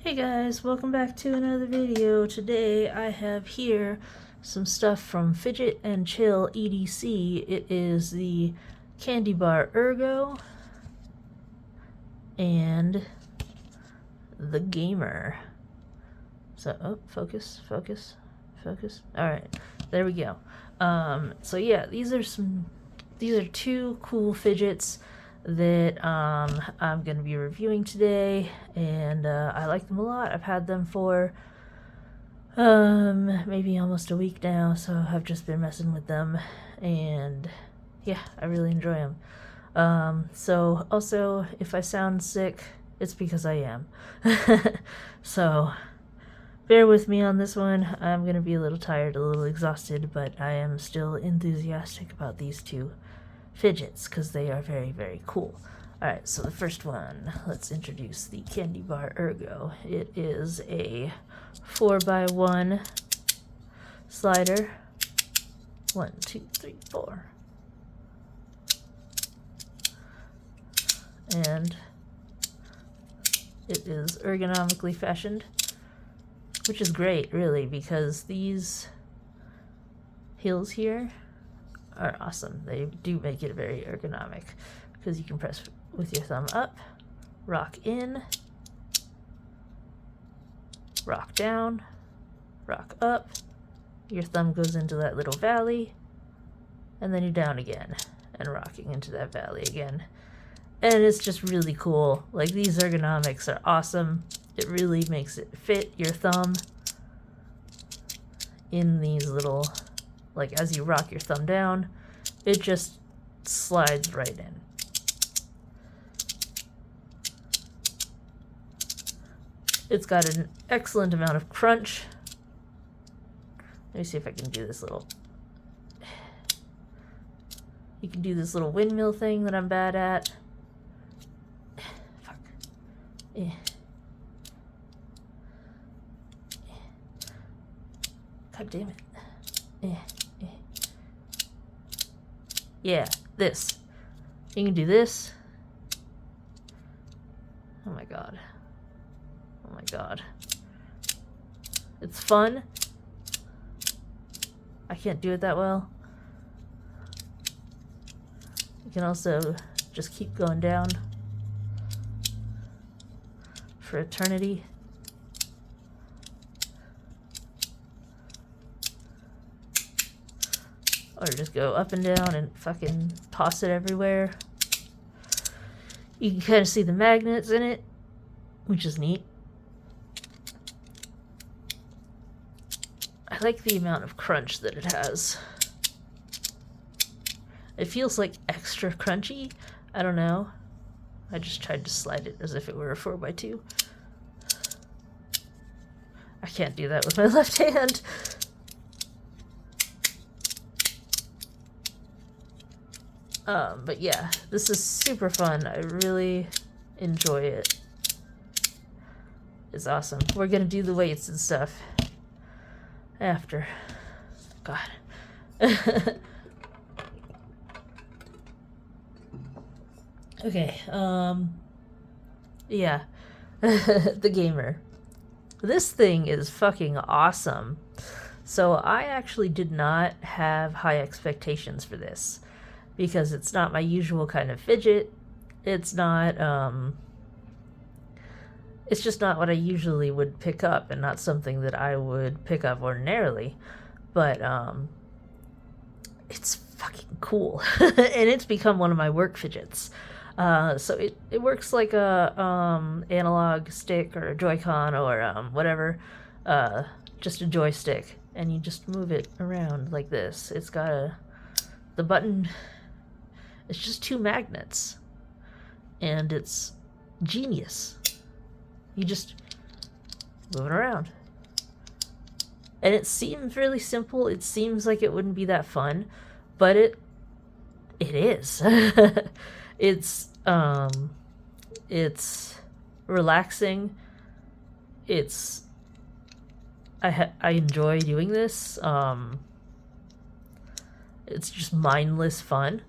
Hey guys, welcome back to another video. Today I have here some stuff from FidgetAndChill EDC. It is the candy bar Ergo and the gamer. So, oh, focus. Alright, there we go. So yeah, these are two cool fidgets that I'm going to be reviewing today, and I like them a lot. I've had them for maybe almost a week now, so I've just been messing with them, and yeah, I really enjoy them. So also, if I sound sick, it's because I am. So bear with me on this one. I'm going to be a little tired, a little exhausted, but I am still enthusiastic about these two fidgets because they are very, very cool. Alright, so the first one, let's introduce the candy bar Ergo. It is a 4x1 slider. 1, 2, 3, 4. And it is ergonomically fashioned, which is great, really, because these hills here are awesome. They do make it very ergonomic because you can press with your thumb up, rock in, rock down, rock up. Your thumb goes into that little valley, and then you're down again and rocking into that valley again. And it's just really cool. Like, these ergonomics are awesome. It really makes it fit your thumb in these little, like, as you rock your thumb down, it just slides right in. It's got an excellent amount of crunch. Let me see if I can do this little... You can do this little windmill thing that I'm bad at. Fuck. God damn it. Yeah, this. You can do this. Oh my god. Oh my god. It's fun. I can't do it that well. You can also just keep going down for eternity. Or just go up and down and fucking toss it everywhere. You can kind of see the magnets in it, which is neat. I like the amount of crunch that it has. It feels like extra crunchy. I don't know. I just tried to slide it as if it were a 4x2. I can't do that with my left hand. But yeah, this is super fun. I really enjoy it. It's awesome. We're gonna do the weights and stuff after. God. Okay, yeah. The gamer. This thing is fucking awesome. So I actually did not have high expectations for this, because it's not my usual kind of fidget. It's not, it's just not what I usually would pick up, and not something that I would pick up ordinarily. But, it's fucking cool. And it's become one of my work fidgets. So it works like a, analog stick or a Joy-Con or, whatever, just a joystick. And you just move it around like this. It's got the button... It's just two magnets, and it's genius. You just move it around. And it seems really simple. It seems like it wouldn't be that fun, but it is. It's relaxing. I enjoy doing this. It's just mindless fun.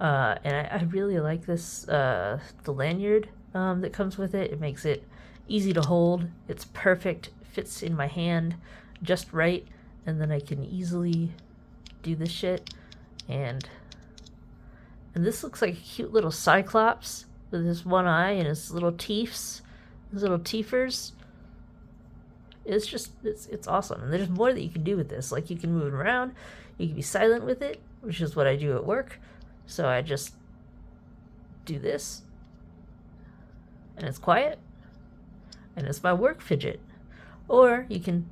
And I really like this, the lanyard that comes with it. It makes it easy to hold. It's perfect, fits in my hand just right, and then I can easily do this shit. And this looks like a cute little cyclops with his one eye and his little teeths, his little teethers. It's just, it's awesome. And there's more that you can do with this. Like, you can move it around, you can be silent with it, which is what I do at work. So I just do this, and it's quiet, and it's my work fidget. Or you can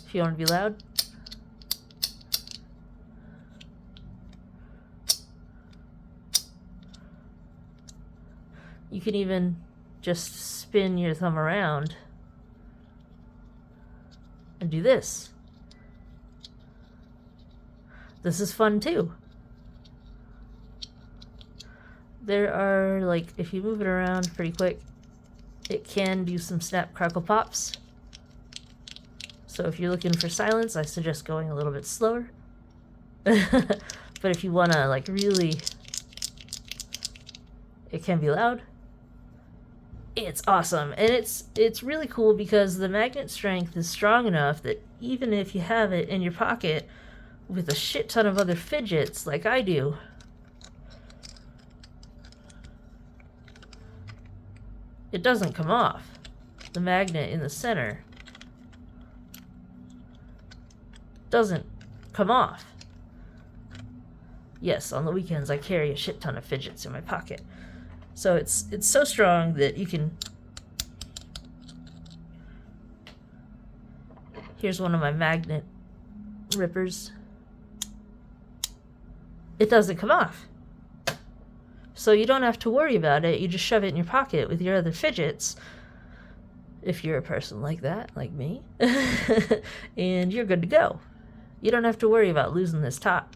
if you want to be loud. You can even just spin your thumb around and do this. This is fun too. There are, like, if you move it around pretty quick, it can do some snap crackle pops. So if you're looking for silence, I suggest going a little bit slower. But if you want to, like, really, it can be loud. It's awesome. And it's really cool because the magnet strength is strong enough that even if you have it in your pocket with a shit ton of other fidgets like I do, it doesn't come off. The magnet in the center doesn't come off. Yes, on the weekends I carry a shit ton of fidgets in my pocket. So it's so strong that you can... Here's one of my magnet rippers. It doesn't come off. So you don't have to worry about it. You just shove it in your pocket with your other fidgets, if you're a person like that, like me, and you're good to go. You don't have to worry about losing this top,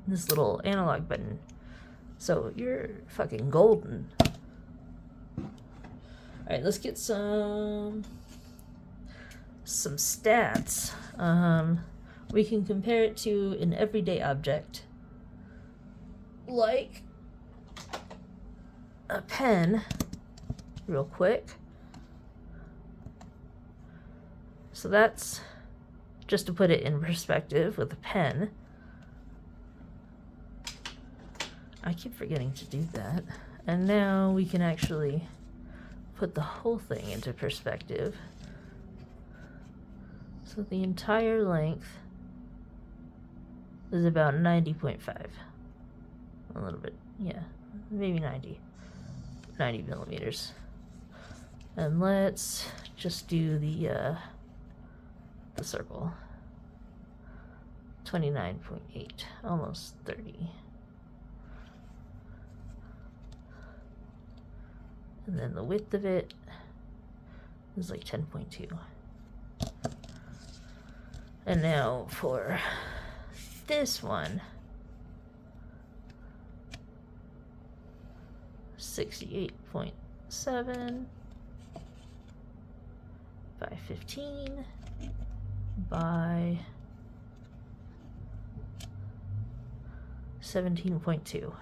this little analog button. So you're fucking golden. Alright, let's get some stats. We can compare it to an everyday object, like a pen, real quick. So that's just to put it in perspective with a pen. I keep forgetting to do that. And now we can actually put the whole thing into perspective. So the entire length is about 90.5. A little bit, yeah, maybe 90 millimeters. And let's just do the circle. 29.8, almost 30. And then the width of it is like 10.2. And now for this one, 68.7 by 15 by 17.2.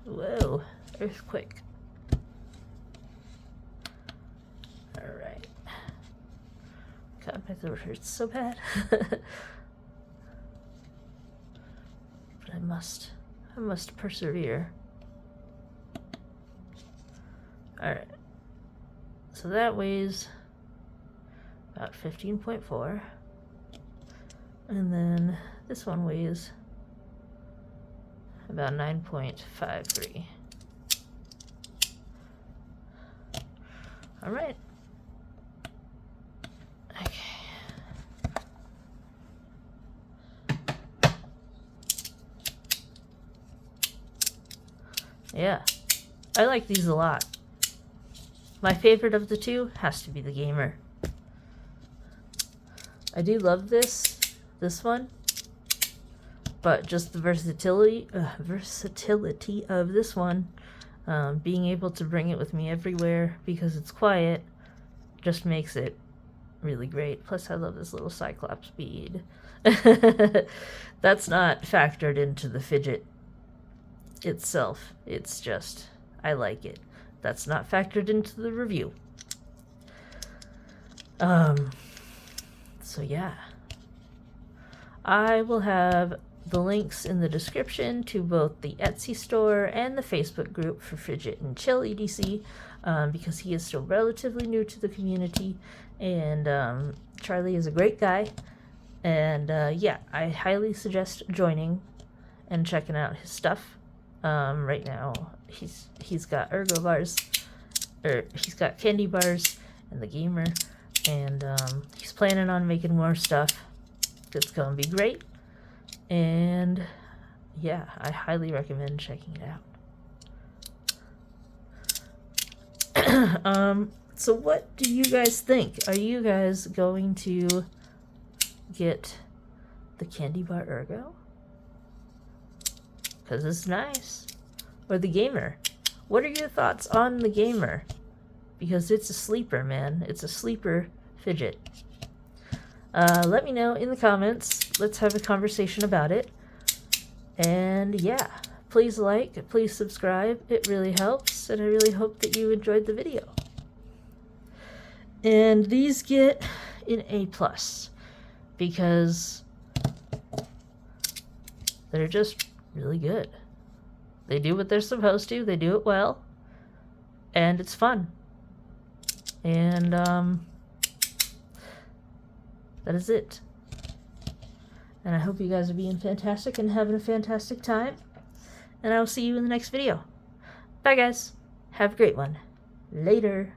Whoa, earthquake. Alright. God, my throat hurts so bad. But I must persevere. Alright. So that weighs about 15.4. And then this one weighs about 9.53. All right. Okay. Yeah, I like these a lot. My favorite of the two has to be the gamer. I do love this one. But just the versatility of this one Being able to bring it with me everywhere because it's quiet just makes it really great. Plus, I love this little Cyclops bead. That's not factored into the fidget itself. It's just, I like it. That's not factored into the review. So yeah. I will have the links in the description to both the Etsy store and the Facebook group for FidgetAndChill EDC, because he is still relatively new to the community, and Charlie is a great guy, and yeah, I highly suggest joining and checking out his stuff. Right now he's got Ergo bars, or he's got candy bars and the gamer, and he's planning on making more stuff. It's gonna be great, and yeah, I highly recommend checking it out. So what do you guys think? Are you guys going to get the candy bar Ergo? Because it's nice. Or the gamer? What are your thoughts on the gamer? Because it's a sleeper, man. It's a sleeper fidget. Let me know in the comments. Let's have a conversation about it. And yeah, please like, please subscribe. It really helps, and I really hope that you enjoyed the video. And these get an A+, because they're just really good. They do what they're supposed to. They do it well, and it's fun. And that is it. And I hope you guys are being fantastic and having a fantastic time. And I will see you in the next video. Bye, guys. Have a great one. Later.